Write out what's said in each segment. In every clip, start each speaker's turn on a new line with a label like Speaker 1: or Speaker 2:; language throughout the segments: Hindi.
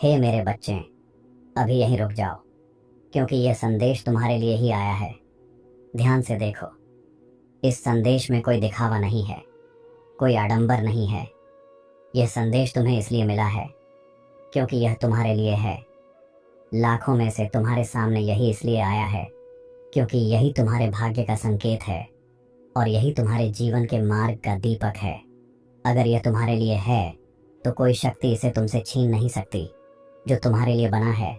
Speaker 1: हे मेरे बच्चे, अभी यहीं रुक जाओ, क्योंकि यह संदेश तुम्हारे लिए ही आया है। ध्यान से देखो, इस संदेश में कोई दिखावा नहीं है, कोई आडंबर नहीं है। यह संदेश तुम्हें इसलिए मिला है क्योंकि यह तुम्हारे लिए है। लाखों में से तुम्हारे सामने यही इसलिए आया है क्योंकि यही तुम्हारे भाग्य का संकेत है और यही तुम्हारे जीवन के मार्ग का दीपक है। अगर यह तुम्हारे लिए है तो कोई शक्ति इसे तुमसे छीन नहीं सकती। जो तुम्हारे लिए बना है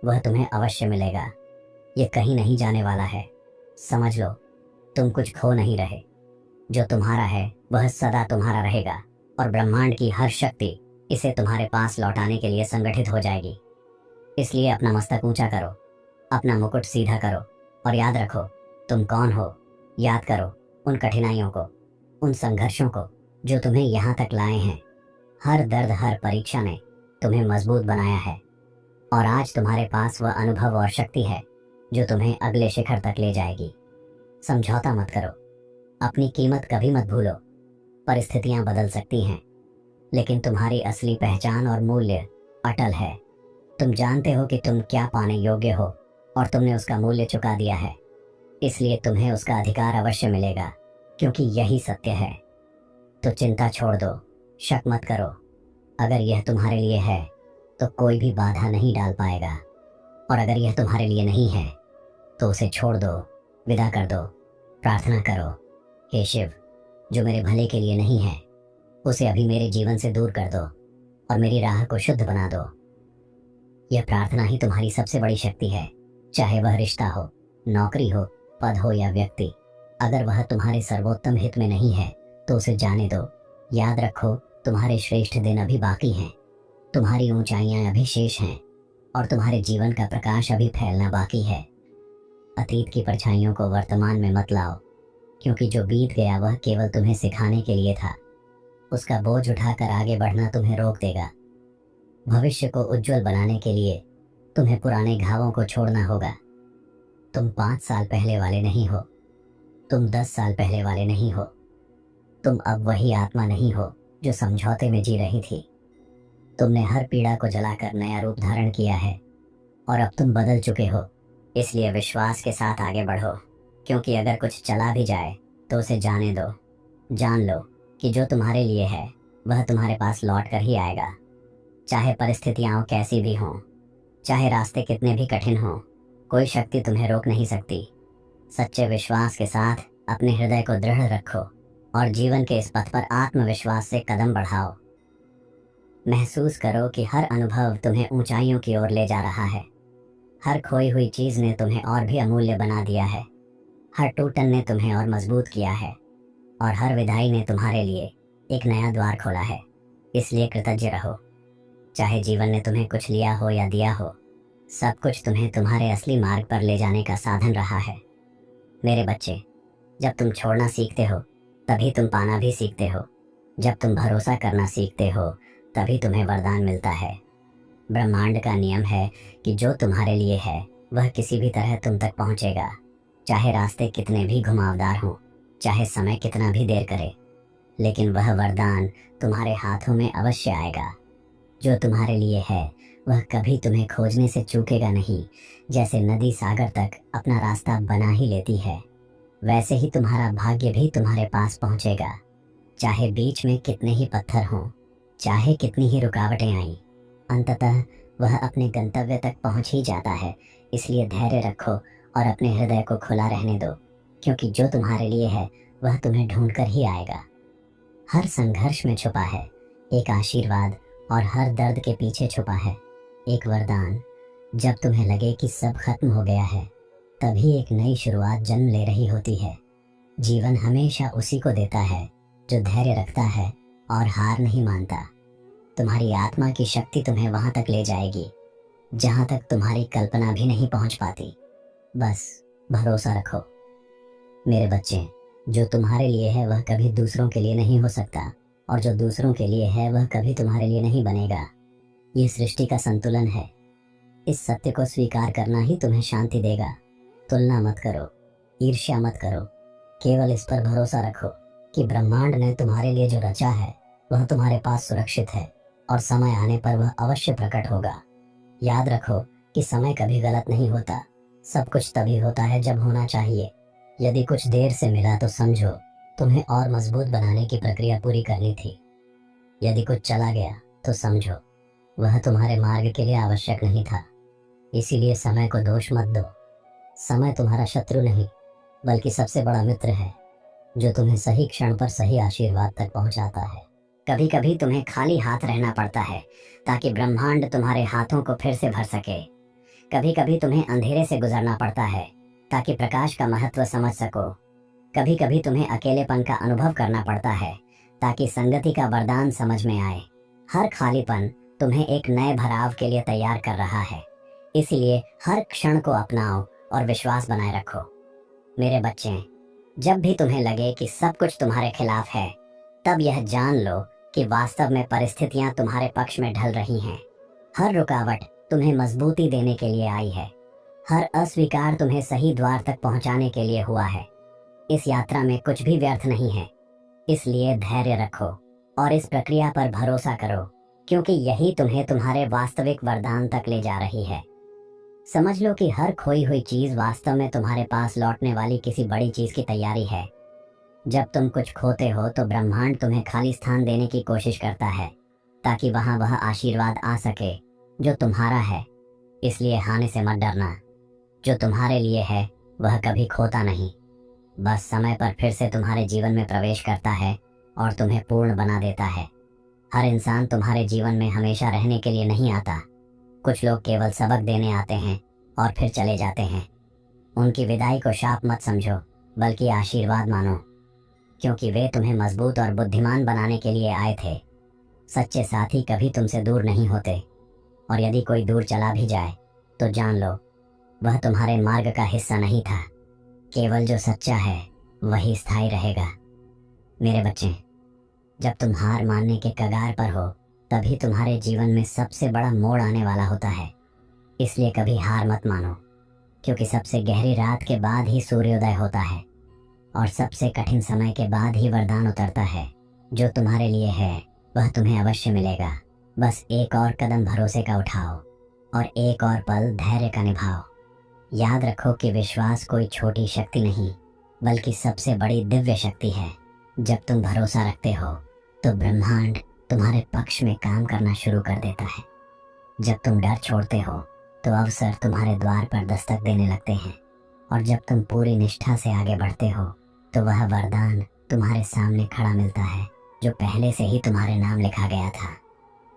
Speaker 1: वह तुम्हें अवश्य मिलेगा। यह कहीं नहीं जाने वाला है। समझ लो, तुम कुछ खो नहीं रहे। जो तुम्हारा है वह सदा तुम्हारा रहेगा और ब्रह्मांड की हर शक्ति इसे तुम्हारे पास लौटाने के लिए संगठित हो जाएगी। इसलिए अपना मस्तक ऊंचा करो, अपना मुकुट सीधा करो और याद रखो तुम कौन हो। याद करो उन कठिनाइयों को, उन संघर्षों को जो तुम्हें यहाँ तक लाए हैं। हर दर्द, हर परीक्षा ने तुम्हें मजबूत बनाया है और आज तुम्हारे पास वह अनुभव और शक्ति है जो तुम्हें अगले शिखर तक ले जाएगी। समझौता मत करो, अपनी कीमत कभी मत भूलो। परिस्थितियां बदल सकती हैं, लेकिन तुम्हारी असली पहचान और मूल्य अटल है। तुम जानते हो कि तुम क्या पाने योग्य हो और तुमने उसका मूल्य चुका दिया है, इसलिए तुम्हें उसका अधिकार अवश्य मिलेगा, क्योंकि यही सत्य है। तो चिंता छोड़ दो, शक मत करो। अगर यह तुम्हारे लिए है तो कोई भी बाधा नहीं डाल पाएगा, और अगर यह तुम्हारे लिए नहीं है तो उसे छोड़ दो, विदा कर दो। प्रार्थना करो, हे शिव, जो मेरे भले के लिए नहीं है उसे अभी मेरे जीवन से दूर कर दो और मेरी राह को शुद्ध बना दो। यह प्रार्थना ही तुम्हारी सबसे बड़ी शक्ति है। चाहे वह रिश्ता हो, नौकरी हो, पद हो या व्यक्ति, अगर वह तुम्हारे सर्वोत्तम हित में नहीं है तो उसे जाने दो। याद रखो, तुम्हारे श्रेष्ठ दिन अभी बाकी हैं, तुम्हारी ऊंचाइयां अभी शेष हैं और तुम्हारे जीवन का प्रकाश अभी फैलना बाकी है। अतीत की परछाइयों को वर्तमान में मत लाओ, क्योंकि जो बीत गया वह केवल तुम्हें सिखाने के लिए था। उसका बोझ उठाकर आगे बढ़ना तुम्हें रोक देगा। भविष्य को उज्जवल बनाने के लिए तुम्हें पुराने घावों को छोड़ना होगा। तुम 5 साल पहले वाले नहीं हो, तुम 10 साल पहले वाले नहीं हो। तुम अब वही आत्मा नहीं हो जो समझौते में जी रही थी। तुमने हर पीड़ा को जलाकर नया रूप धारण किया है और अब तुम बदल चुके हो। इसलिए विश्वास के साथ आगे बढ़ो, क्योंकि अगर कुछ चला भी जाए तो उसे जाने दो। जान लो कि जो तुम्हारे लिए है वह तुम्हारे पास लौट कर ही आएगा। चाहे परिस्थितियां कैसी भी हों, चाहे रास्ते कितने भी कठिन हों, कोई शक्ति तुम्हें रोक नहीं सकती। सच्चे विश्वास के साथ अपने हृदय को दृढ़ रखो और जीवन के इस पथ पर आत्मविश्वास से कदम बढ़ाओ। महसूस करो कि हर अनुभव तुम्हें ऊंचाइयों की ओर ले जा रहा है। हर खोई हुई चीज ने तुम्हें और भी अमूल्य बना दिया है। हर टूटन ने तुम्हें और मजबूत किया है और हर विदाई ने तुम्हारे लिए एक नया द्वार खोला है। इसलिए कृतज्ञ रहो। चाहे जीवन ने तुम्हें कुछ लिया हो या दिया हो, सब कुछ तुम्हें तुम्हारे असली मार्ग पर ले जाने का साधन रहा है। मेरे बच्चे, जब तुम छोड़ना सीखते हो तभी तुम पाना भी सीखते हो। जब तुम भरोसा करना सीखते हो तभी तुम्हें वरदान मिलता है। ब्रह्मांड का नियम है कि जो तुम्हारे लिए है वह किसी भी तरह तुम तक पहुंचेगा, चाहे रास्ते कितने भी घुमावदार हों, चाहे समय कितना भी देर करे, लेकिन वह वरदान तुम्हारे हाथों में अवश्य आएगा। जो तुम्हारे लिए है वह कभी तुम्हें खोजने से चूकेगा नहीं। जैसे नदी सागर तक अपना रास्ता बना ही लेती है, वैसे ही तुम्हारा भाग्य भी तुम्हारे पास पहुंचेगा। चाहे बीच में कितने ही पत्थर हों, चाहे कितनी ही रुकावटें आईं, अंततः वह अपने गंतव्य तक पहुंच ही जाता है। इसलिए धैर्य रखो और अपने हृदय को खुला रहने दो, क्योंकि जो तुम्हारे लिए है वह तुम्हें ढूंढ कर ही आएगा। हर संघर्ष में छुपा है एक आशीर्वाद और हर दर्द के पीछे छुपा है एक वरदान। जब तुम्हें लगे कि सब खत्म हो गया है, तभी एक नई शुरुआत जन्म ले रही होती है। जीवन हमेशा उसी को देता है जो धैर्य रखता है और हार नहीं मानता। तुम्हारी आत्मा की शक्ति तुम्हें वहां तक ले जाएगी जहां तक तुम्हारी कल्पना भी नहीं पहुंच पाती। बस भरोसा रखो। मेरे बच्चे, जो तुम्हारे लिए है वह कभी दूसरों के लिए नहीं हो सकता, और जो दूसरों के लिए है वह कभी तुम्हारे लिए नहीं बनेगा। ये सृष्टि का संतुलन है। इस सत्य को स्वीकार करना ही तुम्हें शांति देगा। तुलना मत करो, ईर्ष्या मत करो, केवल इस पर भरोसा रखो कि ब्रह्मांड ने तुम्हारे लिए जो रचा है वह तुम्हारे पास सुरक्षित है और समय आने पर वह अवश्य प्रकट होगा। याद रखो कि समय कभी गलत नहीं होता। सब कुछ तभी होता है जब होना चाहिए। यदि कुछ देर से मिला तो समझो तुम्हें और मजबूत बनाने की प्रक्रिया पूरी करनी थी। यदि कुछ चला गया तो समझो वह तुम्हारे मार्ग के लिए आवश्यक नहीं था। इसीलिए समय को दोष मत दो। समय तुम्हारा शत्रु नहीं बल्कि सबसे बड़ा मित्र है, जो तुम्हें सही क्षण पर सही आशीर्वाद तक पहुंचाता है। कभी कभी तुम्हें खाली हाथ रहना पड़ता है ताकि ब्रह्मांड तुम्हारे हाथों को फिर से भर सके। कभी कभी तुम्हें अंधेरे से गुजरना पड़ता है ताकि प्रकाश का महत्व समझ सको। कभी कभी तुम्हें अकेलेपन का अनुभव करना पड़ता है ताकि संगति का वरदान समझ में आए। हर खालीपन तुम्हें एक नए भराव के लिए तैयार कर रहा है। इसलिए हर क्षण को अपनाओ और विश्वास बनाए रखो। मेरे बच्चे, जब भी तुम्हें लगे कि सब कुछ तुम्हारे खिलाफ है, तब यह जान लो कि वास्तव में परिस्थितियां तुम्हारे पक्ष में ढल रही हैं। हर रुकावट तुम्हें मजबूती देने के लिए आई है। हर अस्वीकार तुम्हें सही द्वार तक पहुंचाने के लिए हुआ है। इस यात्रा में कुछ भी व्यर्थ नहीं है। इसलिए धैर्य रखो और इस प्रक्रिया पर भरोसा करो, क्योंकि यही तुम्हें तुम्हारे वास्तविक वरदान तक ले जा रही है। समझ लो कि हर खोई हुई चीज वास्तव में तुम्हारे पास लौटने वाली किसी बड़ी चीज की तैयारी है। जब तुम कुछ खोते हो तो ब्रह्मांड तुम्हें खाली स्थान देने की कोशिश करता है ताकि वहां वह आशीर्वाद आ सके जो तुम्हारा है। इसलिए हानि से मत डरना। जो तुम्हारे लिए है वह कभी खोता नहीं, बस समय पर फिर से तुम्हारे जीवन में प्रवेश करता है और तुम्हें पूर्ण बना देता है। हर इंसान तुम्हारे जीवन में हमेशा रहने के लिए नहीं आता। कुछ लोग केवल सबक देने आते हैं और फिर चले जाते हैं। उनकी विदाई को शाप मत समझो बल्कि आशीर्वाद मानो, क्योंकि वे तुम्हें मजबूत और बुद्धिमान बनाने के लिए आए थे। सच्चे साथी कभी तुमसे दूर नहीं होते, और यदि कोई दूर चला भी जाए तो जान लो वह तुम्हारे मार्ग का हिस्सा नहीं था। केवल जो सच्चा है वही स्थायी रहेगा। मेरे बच्चे, जब तुम हार मानने के कगार पर हो तभी तुम्हारे जीवन में सबसे बड़ा मोड़ आने वाला होता है। इसलिए कभी हार मत मानो, क्योंकि सबसे गहरी रात के बाद ही सूर्योदय होता है और सबसे कठिन समय के बाद ही वरदान उतरता है। जो तुम्हारे लिए है वह तुम्हें अवश्य मिलेगा। बस एक और कदम भरोसे का उठाओ और एक और पल धैर्य का निभाओ। याद रखो कि विश्वास कोई छोटी शक्ति नहीं बल्कि सबसे बड़ी दिव्य शक्ति है। जब तुम भरोसा रखते हो तो ब्रह्मांड तुम्हारे पक्ष में काम करना शुरू कर देता है। जब तुम डर छोड़ते हो तो अवसर तुम्हारे द्वार पर दस्तक देने लगते हैं, और जब तुम पूरी निष्ठा से आगे बढ़ते हो तो वह वरदान तुम्हारे सामने खड़ा मिलता है जो पहले से ही तुम्हारे नाम लिखा गया था।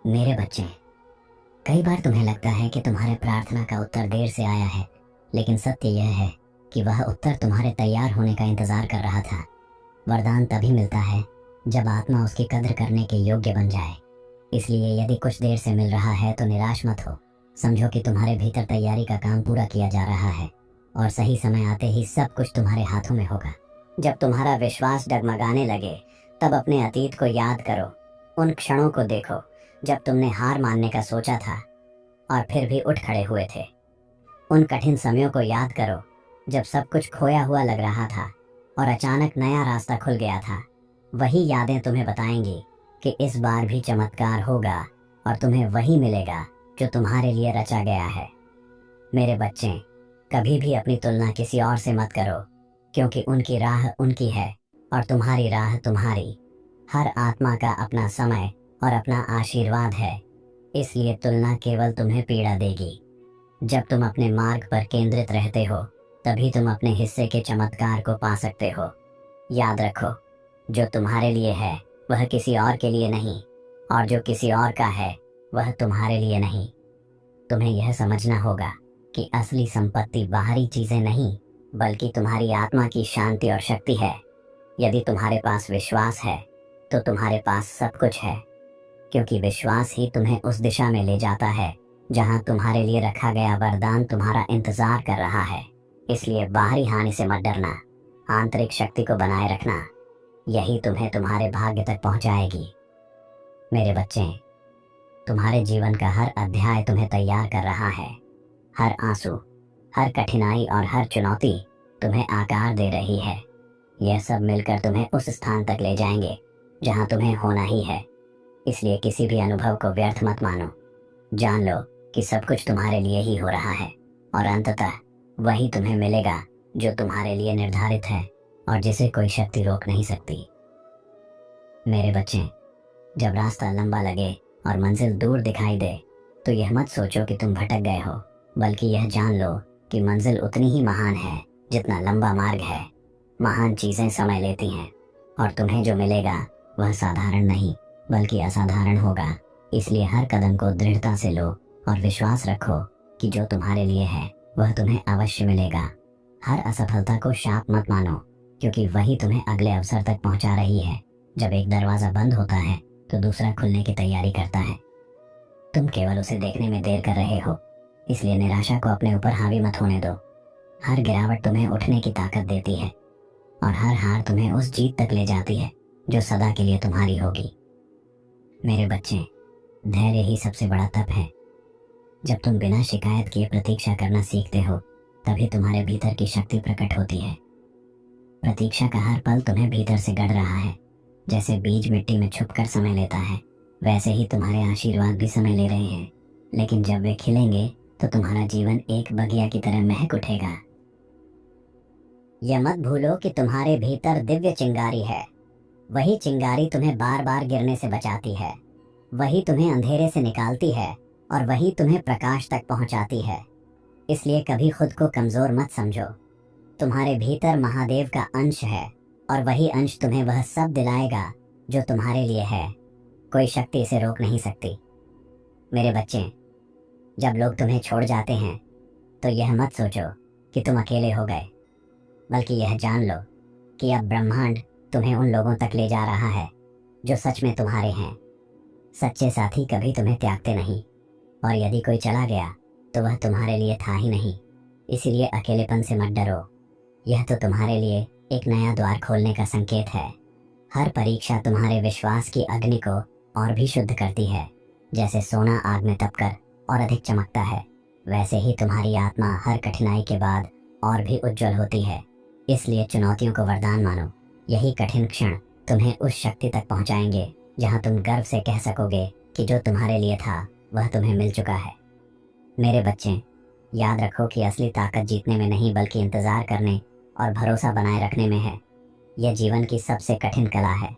Speaker 1: मेरे बच्चे, कई बार तुम्हें लगता है कि तुम्हारे प्रार्थना का उत्तर देर से आया है, लेकिन सत्य यह है कि वह उत्तर तुम्हारे तैयार होने का इंतजार कर रहा था। वरदान तभी मिलता है जब आत्मा उसकी कद्र करने के योग्य बन जाए। इसलिए यदि कुछ देर से मिल रहा है तो निराश मत हो। समझो कि तुम्हारे भीतर तैयारी का काम पूरा किया जा रहा है और सही समय आते ही सब कुछ तुम्हारे हाथों में होगा। जब तुम्हारा विश्वास डगमगाने लगे तब अपने अतीत को याद करो। उन क्षणों को देखो जब तुमने हार मानने का सोचा था और फिर भी उठ खड़े हुए थे। उन कठिन समयों को याद करो जब सब कुछ खोया हुआ लग रहा था और अचानक नया रास्ता खुल गया था। वही यादें तुम्हें बताएंगी कि इस बार भी चमत्कार होगा और तुम्हें वही मिलेगा जो तुम्हारे लिए रचा गया है। मेरे बच्चे, कभी भी अपनी तुलना किसी और से मत करो, क्योंकि उनकी राह उनकी है और तुम्हारी राह तुम्हारी। हर आत्मा का अपना समय और अपना आशीर्वाद है, इसलिए तुलना केवल तुम्हें पीड़ा देगी। जब तुम अपने मार्ग पर केंद्रित रहते हो तभी तुम अपने हिस्से के चमत्कार को पा सकते हो। याद रखो, जो तुम्हारे लिए है वह किसी और के लिए नहीं, और जो किसी और का है वह तुम्हारे लिए नहीं। तुम्हें यह समझना होगा कि असली संपत्ति बाहरी चीजें नहीं बल्कि तुम्हारी आत्मा की शांति और शक्ति है। यदि तुम्हारे पास विश्वास है तो तुम्हारे पास सब कुछ है, क्योंकि विश्वास ही तुम्हें उस दिशा में ले जाता है जहां तुम्हारे लिए रखा गया वरदान तुम्हारा इंतजार कर रहा है। इसलिए बाहरी हानि से मत डरना, आंतरिक शक्ति को बनाए रखना। यही तुम्हें तुम्हारे भाग्य तक पहुंचाएगी। मेरे बच्चे, तुम्हारे जीवन का हर अध्याय तुम्हें तैयार कर रहा है। हर आंसू, हर कठिनाई और हर चुनौती तुम्हें आकार दे रही है। यह सब मिलकर तुम्हें उस स्थान तक ले जाएंगे जहां तुम्हें होना ही है। इसलिए किसी भी अनुभव को व्यर्थ मत मानो। जान लो कि सब कुछ तुम्हारे लिए ही हो रहा है और अंततः वही तुम्हें मिलेगा जो तुम्हारे लिए निर्धारित है और जिसे कोई शक्ति रोक नहीं सकती। मेरे बच्चे, जब रास्ता लंबा लगे और मंजिल दूर दिखाई दे तो यह मत सोचो कि तुम भटक गए हो, बल्कि यह जान लो कि मंजिल उतनी ही महान है जितना लंबा मार्ग है। महान चीजें समय लेती हैं और तुम्हें जो मिलेगा वह साधारण नहीं बल्कि असाधारण होगा। इसलिए हर कदम को दृढ़ता से लो और विश्वास रखो कि जो तुम्हारे लिए है वह तुम्हें अवश्य मिलेगा। हर असफलता को शाप मत मानो, क्योंकि वही तुम्हें अगले अवसर तक पहुंचा रही है। जब एक दरवाजा बंद होता है तो दूसरा खुलने की तैयारी करता है। तुम केवल उसे देखने में देर कर रहे हो, इसलिए निराशा को अपने ऊपर हावी मत होने दो। हर गिरावट तुम्हें उठने की ताकत देती है और हर हार तुम्हें उस जीत तक ले जाती है जो सदा के लिए तुम्हारी होगी। मेरे बच्चे, धैर्य ही सबसे बड़ा तप है। जब तुम बिना शिकायत किए प्रतीक्षा करना सीखते हो तभी तुम्हारे भीतर की शक्ति प्रकट होती है। प्रतीक्षा का हर पल तुम्हें भीतर से गढ़ रहा है। जैसे बीज मिट्टी में छुपकर समय लेता है, वैसे ही तुम्हारे आशीर्वाद भी समय ले रहे हैं। लेकिन जब वे खिलेंगे तो तुम्हारा जीवन एक बगिया की तरह महक उठेगा। यह मत भूलो कि तुम्हारे भीतर दिव्य चिंगारी है। वही चिंगारी तुम्हें बार बार गिरने से बचाती है, वही तुम्हें अंधेरे से निकालती है और वही तुम्हें प्रकाश तक पहुंचाती है। इसलिए कभी खुद को कमजोर मत समझो। तुम्हारे भीतर महादेव का अंश है और वही अंश तुम्हें वह सब दिलाएगा जो तुम्हारे लिए है। कोई शक्ति इसे रोक नहीं सकती। मेरे बच्चे, जब लोग तुम्हें छोड़ जाते हैं तो यह मत सोचो कि तुम अकेले हो गए, बल्कि यह जान लो कि अब ब्रह्मांड तुम्हें उन लोगों तक ले जा रहा है जो सच में तुम्हारे हैं। सच्चे साथी कभी तुम्हें त्यागते नहीं, और यदि कोई चला गया तो वह तुम्हारे लिए था ही नहीं। इसीलिए अकेलेपन से मत डरो, यह तो तुम्हारे लिए एक नया द्वार खोलने का संकेत है। हर परीक्षा तुम्हारे विश्वास की अग्नि को और भी शुद्ध करती है। जैसे सोना आग में तपकर और अधिक चमकता है, वैसे ही तुम्हारी आत्मा हर कठिनाई के बाद और भी उज्जवल होती है। इसलिए चुनौतियों को वरदान मानो। यही कठिन क्षण तुम्हें उस शक्ति तक पहुंचाएंगे जहां तुम गर्व से कह सकोगे कि जो तुम्हारे लिए था वह तुम्हें मिल चुका है। मेरे बच्चे, याद रखो कि असली ताकत जीतने में नहीं बल्कि इंतजार करने और भरोसा बनाए रखने में है। यह जीवन की सबसे कठिन कला है,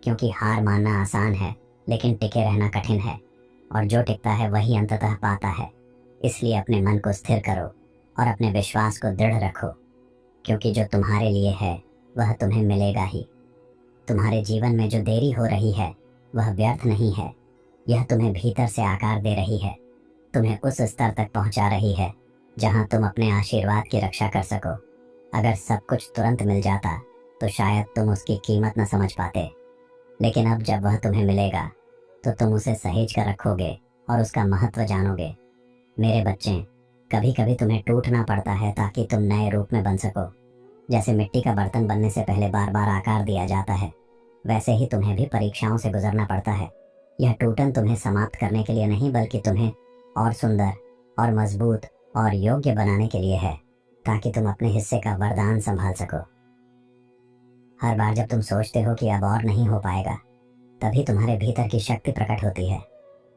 Speaker 1: क्योंकि हार मानना आसान है लेकिन टिके रहना कठिन है, और जो टिकता है वही अंततः पाता है। इसलिए अपने मन को स्थिर करो और अपने विश्वास को दृढ़ रखो, क्योंकि जो तुम्हारे लिए है वह तुम्हें मिलेगा ही। तुम्हारे जीवन में जो देरी हो रही है वह व्यर्थ नहीं है। यह तुम्हें भीतर से आकार दे रही है, तुम्हें उस स्तर तक पहुंचा रही है जहां तुम अपने आशीर्वाद की रक्षा कर सको। अगर सब कुछ तुरंत मिल जाता तो शायद तुम उसकी कीमत न समझ पाते, लेकिन अब जब वह तुम्हें मिलेगा तो तुम उसे सहेज कर रखोगे और उसका महत्व जानोगे। मेरे बच्चे, कभी कभी तुम्हें टूटना पड़ता है ताकि तुम नए रूप में बन सको। जैसे मिट्टी का बर्तन बनने से पहले बार बार आकार दिया जाता है, वैसे ही तुम्हें भी परीक्षाओं से गुजरना पड़ता है। यह टूटन तुम्हें समाप्त करने के लिए नहीं बल्कि तुम्हें और सुंदर और मजबूत और योग्य बनाने के लिए है, ताकि तुम अपने हिस्से का वरदान संभाल सको। हर बार जब तुम सोचते हो कि अब और नहीं हो पाएगा, तभी तुम्हारे भीतर की शक्ति प्रकट होती है।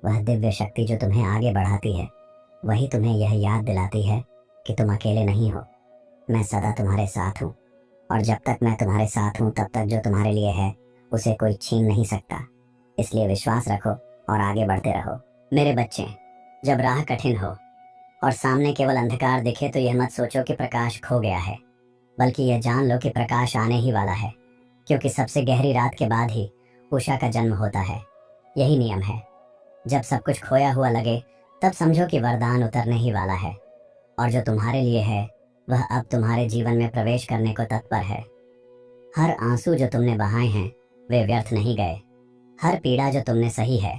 Speaker 1: वह दिव्य शक्ति जो तुम्हें आगे बढ़ाती है, वही तुम्हें यह याद दिलाती है कि तुम अकेले नहीं हो। मैं सदा तुम्हारे साथ हूँ, और जब तक मैं तुम्हारे साथ हूँ तब तक जो तुम्हारे लिए है उसे कोई छीन नहीं सकता। इसलिए विश्वास रखो और आगे बढ़ते रहो। मेरे बच्चे, जब राह कठिन हो और सामने केवल अंधकार दिखे तो यह मत सोचो कि प्रकाश खो गया है, बल्कि यह जान लो कि प्रकाश आने ही वाला है, क्योंकि सबसे गहरी रात के बाद ही उषा का जन्म होता है। यही नियम है। जब सब कुछ खोया हुआ लगे तब समझो कि वरदान उतरने ही वाला है, और जो तुम्हारे लिए है वह अब तुम्हारे जीवन में प्रवेश करने को तत्पर है। हर आंसू जो तुमने बहाए हैं वे व्यर्थ नहीं गए। हर पीड़ा जो तुमने सही है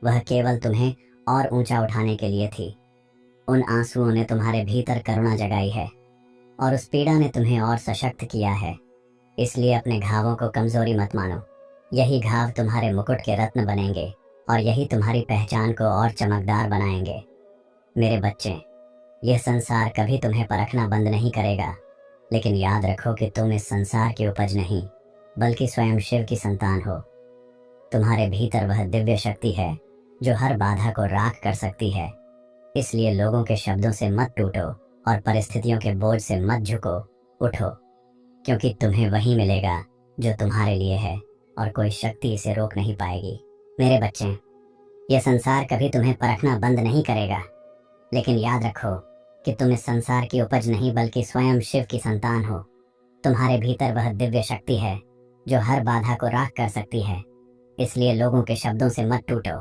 Speaker 1: वह केवल तुम्हें और ऊंचा उठाने के लिए थी। उन आंसुओं ने तुम्हारे भीतर करुणा जगाई है और उस पीड़ा ने तुम्हें और सशक्त किया है। इसलिए अपने घावों को कमजोरी मत मानो। यही घाव तुम्हारे मुकुट के रत्न बनेंगे और यही तुम्हारी पहचान को और चमकदार बनाएंगे। मेरे बच्चे, यह संसार कभी तुम्हें परखना बंद नहीं करेगा, लेकिन याद रखो कि तुम इस संसार की उपज नहीं बल्कि स्वयं शिव की संतान हो। तुम्हारे भीतर वह दिव्य शक्ति है जो हर बाधा को राख कर सकती है। इसलिए लोगों के शब्दों से मत टूटो और परिस्थितियों के बोझ से मत झुको। उठो, क्योंकि तुम्हें वही मिलेगा जो तुम्हारे लिए है और कोई शक्ति इसे रोक नहीं पाएगी। मेरे बच्चे, यह संसार कभी तुम्हें परखना बंद नहीं करेगा, लेकिन याद रखो कि तुम इस संसार की उपज नहीं बल्कि स्वयं शिव की संतान हो। तुम्हारे भीतर वह दिव्य शक्ति है जो हर बाधा को राख कर सकती है। इसलिए लोगों के शब्दों से मत टूटो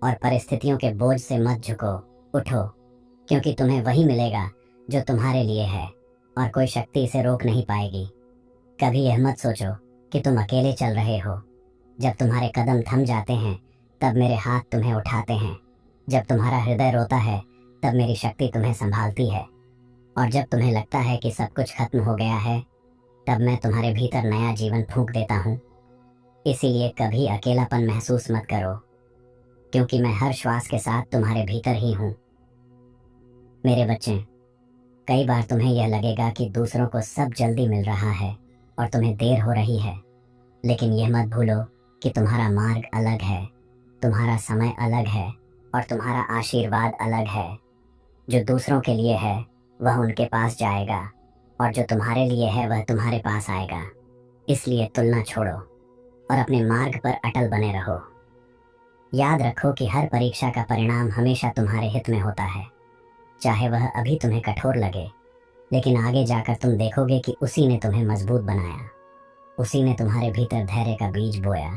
Speaker 1: और परिस्थितियों के बोझ से मत झुको। उठो, क्योंकि तुम्हें वही मिलेगा जो तुम्हारे लिए है और कोई शक्ति इसे रोक नहीं पाएगी। कभी यह मत सोचो कि तुम अकेले चल रहे हो। जब तुम्हारे कदम थम जाते हैं तब मेरे हाथ तुम्हें उठाते हैं। जब तुम्हारा हृदय रोता है तब मेरी शक्ति तुम्हें संभालती है। और जब तुम्हें लगता है कि सब कुछ खत्म हो गया है तब मैं तुम्हारे भीतर नया जीवन फूंक देता हूँ। इसीलिए कभी अकेलापन महसूस मत करो, क्योंकि मैं हर श्वास के साथ तुम्हारे भीतर ही हूँ। मेरे बच्चे, कई बार तुम्हें यह लगेगा कि दूसरों को सब जल्दी मिल रहा है और तुम्हें देर हो रही है, लेकिन यह मत भूलो कि तुम्हारा मार्ग अलग है, तुम्हारा समय अलग है और तुम्हारा आशीर्वाद अलग है। जो दूसरों के लिए है वह उनके पास जाएगा और जो तुम्हारे लिए है वह तुम्हारे पास आएगा। इसलिए तुलना छोड़ो और अपने मार्ग पर अटल बने रहो। याद रखो कि हर परीक्षा का परिणाम हमेशा तुम्हारे हित में होता है, चाहे वह अभी तुम्हें कठोर लगे, लेकिन आगे जाकर तुम देखोगे कि उसी ने तुम्हें मजबूत बनाया, उसी ने तुम्हारे भीतर धैर्य का बीज बोया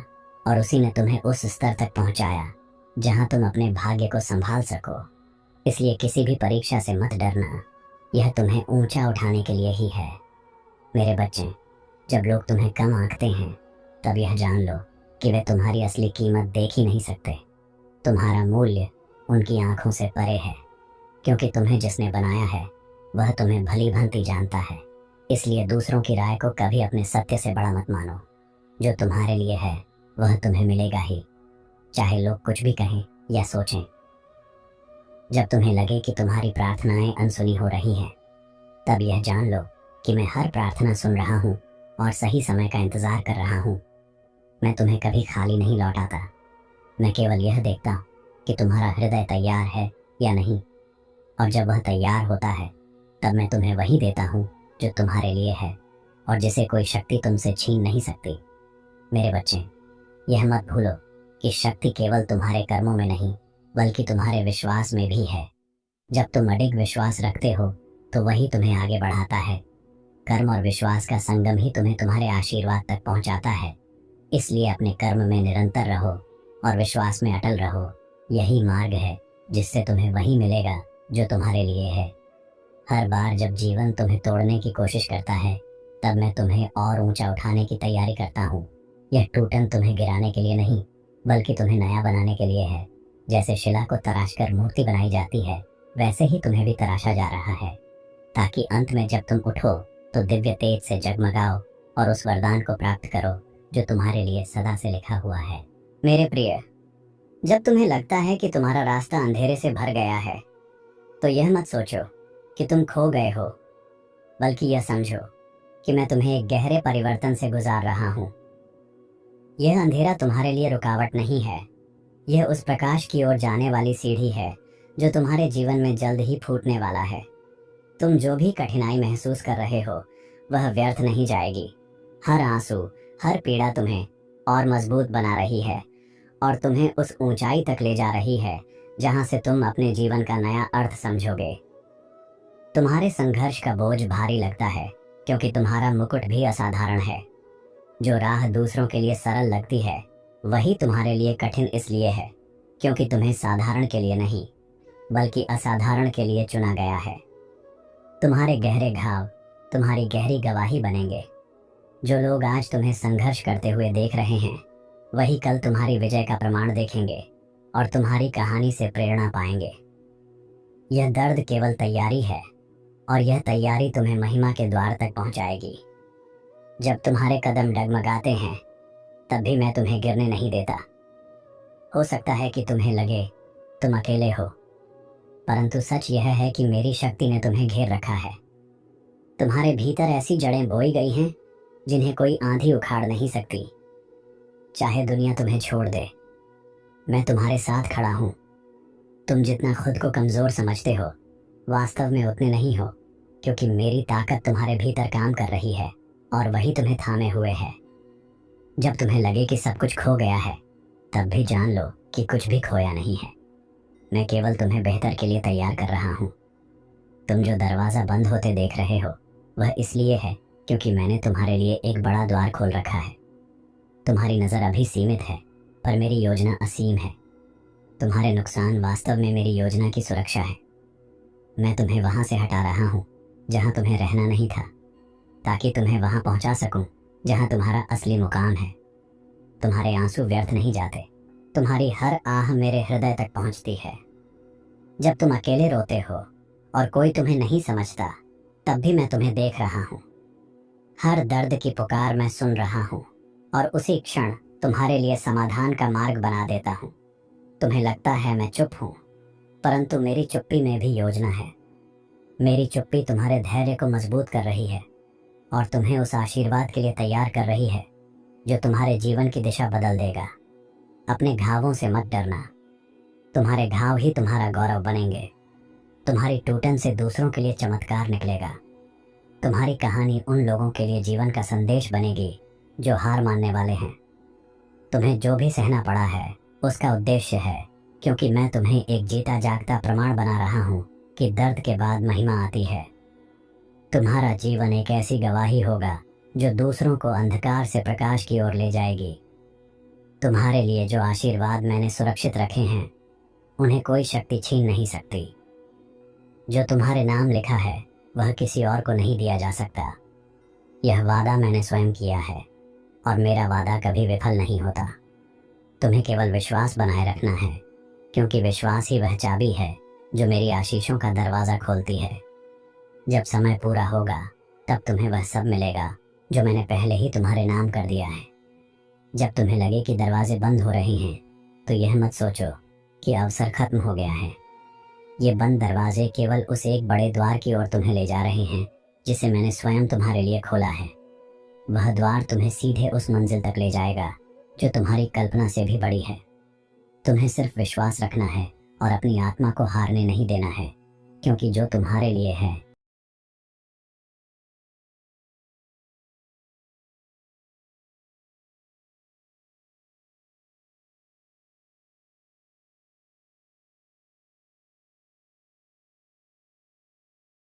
Speaker 1: और उसी ने तुम्हें उस स्तर तक पहुंचाया जहां तुम अपने भाग्य को संभाल सको। इसलिए किसी भी परीक्षा से मत डरना, यह तुम्हें ऊंचा उठाने के लिए ही है। मेरे बच्चे, जब लोग तुम्हें कम आंकते हैं तब यह जान लो कि वे तुम्हारी असली कीमत देख ही नहीं सकते। तुम्हारा मूल्य उनकी आंखों से परे है, क्योंकि तुम्हें जिसने बनाया है वह तुम्हें भली भांति जानता है। इसलिए दूसरों की राय को कभी अपने सत्य से बड़ा मत मानो। जो तुम्हारे लिए है वह तुम्हें मिलेगा ही, चाहे लोग कुछ भी कहें या सोचें। जब तुम्हें लगे कि तुम्हारी प्रार्थनाएं अनसुनी हो रही हैं, तब यह जान लो कि मैं हर प्रार्थना सुन रहा हूँ और सही समय का इंतजार कर रहा हूँ। मैं तुम्हें कभी खाली नहीं लौटाता, मैं केवल यह देखता हूँ कि तुम्हारा हृदय तैयार है या नहीं, और जब वह तैयार होता है तब मैं तुम्हें वही देता हूँ जो तुम्हारे लिए है और जिसे कोई शक्ति तुमसे छीन नहीं सकती। मेरे बच्चे, यह मत भूलो कि शक्ति केवल तुम्हारे कर्मों में नहीं बल्कि तुम्हारे विश्वास में भी है। जब तुम अडिग विश्वास रखते हो तो वही तुम्हें आगे बढ़ाता है। कर्म और विश्वास का संगम ही तुम्हें तुम्हारे आशीर्वाद तक पहुंचाता है। इसलिए अपने कर्म में निरंतर रहो और विश्वास में अटल रहो। यही मार्ग है जिससे तुम्हें वही मिलेगा जो तुम्हारे लिए है। हर बार जब जीवन तुम्हें तोड़ने की कोशिश करता है तब मैं तुम्हें और ऊंचा उठाने की तैयारी करता हूँ। यह टूटन तुम्हें गिराने के लिए नहीं बल्कि तुम्हें नया बनाने के लिए है। जैसे शिला को तराशकर मूर्ति बनाई जाती है, वैसे ही तुम्हें भी तराशा जा रहा है, ताकि अंत में जब तुम उठो तो दिव्य तेज से जगमगाओ और उस वरदान को प्राप्त करो जो तुम्हारे लिए सदा से लिखा हुआ है। मेरे प्रिय, जब तुम्हें लगता है कि तुम्हारा रास्ता अंधेरे से भर गया है तो यह मत सोचो कि तुम खो गए हो, बल्कि यह समझो कि मैं तुम्हें एक गहरे परिवर्तन से गुजार रहा हूँ। यह अंधेरा तुम्हारे लिए रुकावट नहीं है, यह उस प्रकाश की ओर जाने वाली सीढ़ी है जो तुम्हारे जीवन में जल्द ही फूटने वाला है। तुम जो भी कठिनाई महसूस कर रहे हो वह व्यर्थ नहीं जाएगी। हर आंसू, हर पीड़ा तुम्हें और मजबूत बना रही है और तुम्हें उस ऊंचाई तक ले जा रही है जहां से तुम अपने जीवन का नया अर्थ समझोगे। तुम्हारे संघर्ष का बोझ भारी लगता है क्योंकि तुम्हारा मुकुट भी असाधारण है। जो राह दूसरों के लिए सरल लगती है वही तुम्हारे लिए कठिन इसलिए है क्योंकि तुम्हें साधारण के लिए नहीं बल्कि असाधारण के लिए चुना गया है। तुम्हारे गहरे घाव तुम्हारी गहरी गवाही बनेंगे। जो लोग आज तुम्हें संघर्ष करते हुए देख रहे हैं वही कल तुम्हारी विजय का प्रमाण देखेंगे और तुम्हारी कहानी से प्रेरणा पाएंगे। यह दर्द केवल तैयारी है और यह तैयारी तुम्हें महिमा के द्वार तक पहुंचाएगी। जब तुम्हारे कदम डगमगाते हैं तब भी मैं तुम्हें गिरने नहीं देता। हो सकता है कि तुम्हें लगे तुम अकेले हो, परंतु सच यह है कि मेरी शक्ति ने तुम्हें घेर रखा है। तुम्हारे भीतर ऐसी जड़ें बोई गई हैं जिन्हें कोई आंधी उखाड़ नहीं सकती। चाहे दुनिया तुम्हें छोड़ दे, मैं तुम्हारे साथ खड़ा हूँ। तुम जितना खुद को कमजोर समझते हो वास्तव में उतने नहीं हो, क्योंकि मेरी ताकत तुम्हारे भीतर काम कर रही है और वही तुम्हें थामे हुए है। जब तुम्हें लगे कि सब कुछ खो गया है, तब भी जान लो कि कुछ भी खोया नहीं है। मैं केवल तुम्हें बेहतर के लिए तैयार कर रहा हूँ। तुम जो दरवाज़ा बंद होते देख रहे हो वह इसलिए है क्योंकि मैंने तुम्हारे लिए एक बड़ा द्वार खोल रखा है। तुम्हारी नज़र अभी सीमित है, पर मेरी योजना असीम है। तुम्हारे नुकसान वास्तव में मेरी योजना की सुरक्षा है। मैं तुम्हें वहां से हटा रहा हूँ जहां तुम्हें रहना नहीं था, ताकि तुम्हें वहां पहुंचा सकूं जहां तुम्हारा असली मुकाम है। तुम्हारे आंसू व्यर्थ नहीं जाते, तुम्हारी हर आह मेरे हृदय तक पहुंचती है। जब तुम अकेले रोते हो और कोई तुम्हें नहीं समझता, तब भी मैं तुम्हें देख रहा हूँ। हर दर्द की पुकार मैं सुन रहा हूँ और उसी क्षण तुम्हारे लिए समाधान का मार्ग बना देता हूँ। तुम्हें लगता है मैं चुप हूँ, परंतु मेरी चुप्पी में भी योजना है। मेरी चुप्पी तुम्हारे धैर्य को मजबूत कर रही है और तुम्हें उस आशीर्वाद के लिए तैयार कर रही है जो तुम्हारे जीवन की दिशा बदल देगा। अपने घावों से मत डरना, तुम्हारे घाव ही तुम्हारा गौरव बनेंगे। तुम्हारी टूटन से दूसरों के लिए चमत्कार निकलेगा। तुम्हारी कहानी उन लोगों के लिए जीवन का संदेश बनेगी जो हार मानने वाले हैं। तुम्हें जो भी सहना पड़ा है उसका उद्देश्य है, क्योंकि मैं तुम्हें एक जीता जागता प्रमाण बना रहा हूँ कि दर्द के बाद महिमा आती है। तुम्हारा जीवन एक ऐसी गवाही होगा जो दूसरों को अंधकार से प्रकाश की ओर ले जाएगी। तुम्हारे लिए जो आशीर्वाद मैंने सुरक्षित रखे हैं उन्हें कोई शक्ति छीन नहीं सकती। जो तुम्हारे नाम लिखा है वह किसी और को नहीं दिया जा सकता। यह वादा मैंने स्वयं किया है और मेरा वादा कभी विफल नहीं होता। तुम्हें केवल विश्वास बनाए रखना है, क्योंकि विश्वास ही वह चाबी है जो मेरी आशीषों का दरवाज़ा खोलती है। जब समय पूरा होगा तब तुम्हें वह सब मिलेगा जो मैंने पहले ही तुम्हारे नाम कर दिया है। जब तुम्हें लगे कि दरवाजे बंद हो रहे हैं, तो यह मत सोचो कि अवसर खत्म हो गया है। ये बंद दरवाजे केवल उस एक बड़े द्वार की ओर तुम्हें ले जा रहे हैं जिसे मैंने स्वयं तुम्हारे लिए खोला है। वह द्वार तुम्हें सीधे उस मंजिल तक ले जाएगा जो तुम्हारी कल्पना से भी बड़ी है। तुम्हें सिर्फ विश्वास रखना है और अपनी आत्मा को हारने नहीं देना है, क्योंकि जो तुम्हारे लिए है